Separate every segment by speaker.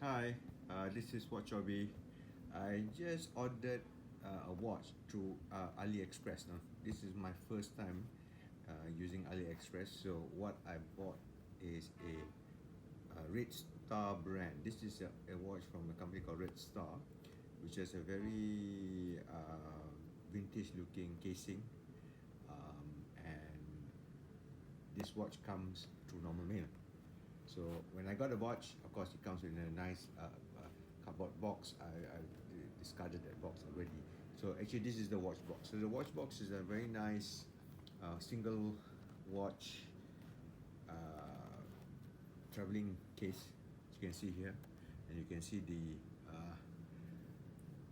Speaker 1: Hi, this is Watch Hobby. I just ordered a watch through AliExpress. Now, this is my first time using AliExpress. So what I bought is a Red Star brand. This is a watch from a company called Red Star, which has a very vintage-looking casing, and this watch comes through normal mail. So when I got the watch, of course, it comes in a nice cardboard box. I discarded that box already. So actually, this is the watch box. So the watch box is a very nice single watch traveling case, as you can see here, and you can see the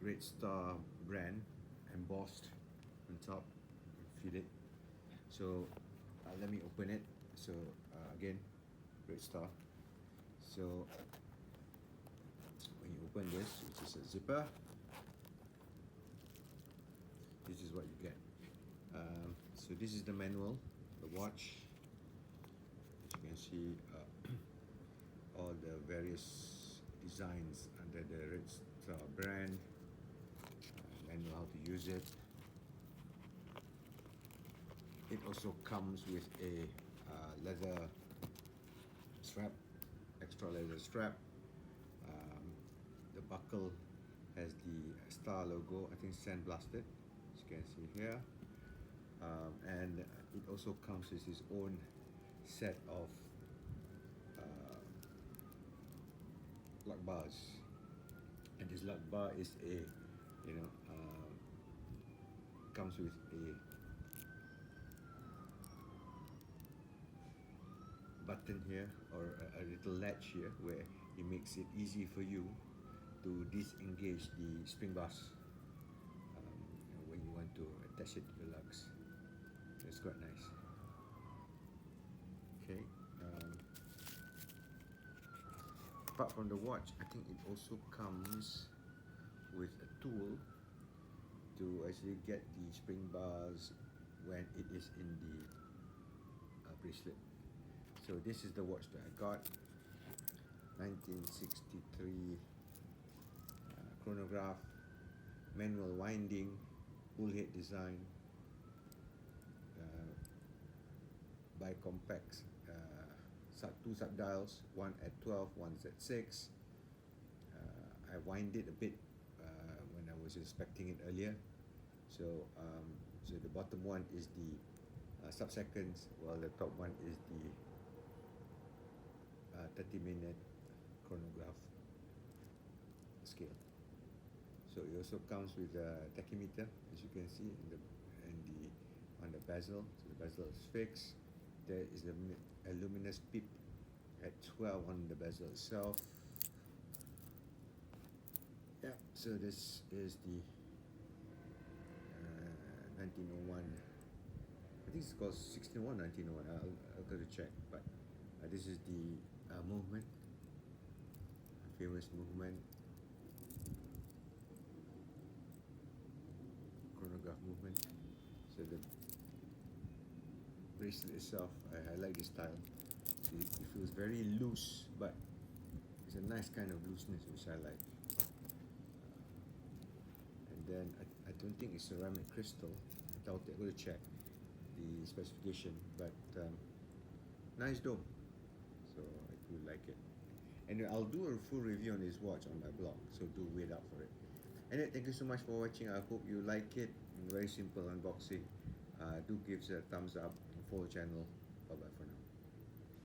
Speaker 1: Red Star brand embossed on top. Feel it. So let me open it. So again, Red Star. So when you open this, which is a zipper, this is what you get. So this is the manual, the watch. As you can see, all the various designs under the Red Star brand, manual how to use it. It also comes with a leather strap, extra leather strap. The buckle has the star logo, I think sandblasted, as you can see here. And it also comes with its own set of lug bars. And this lug bar is comes with a button here, or a little latch here, where it makes it easy for you to disengage the spring bars when you want to attach it to your lugs. It's quite nice. Okay. Apart from the watch, I think it also comes with a tool to actually get the spring bars when it is in the bracelet. So this is the watch that I got, 1963 chronograph, manual winding, bullhead design, bi-compact, two sub-dials, one at 12, one at 6. I wind it a bit when I was inspecting it earlier. So the bottom one is the sub-seconds, while the top one is the 30-minute chronograph scale. So it also comes with a tachymeter, as you can see on the bezel. So the bezel is fixed. There is a luminous peep at 12 on the bezel itself. Yeah, so this is the 1901. I think it's called 1601, 1901. I'll go to check, but this is the movement, famous movement, chronograph movement. So the bracelet itself, I like the style. It feels very loose, but it's a nice kind of looseness which I like. And then I don't think it's ceramic crystal. I doubt it. I'm going to check the specification, but nice dome. So I do like it. And I'll do a full review on this watch on my blog, so do wait out for it. Anyway, thank you so much for watching. I hope you like it. Very simple unboxing. Do give us a thumbs up and follow the channel. Bye bye for now.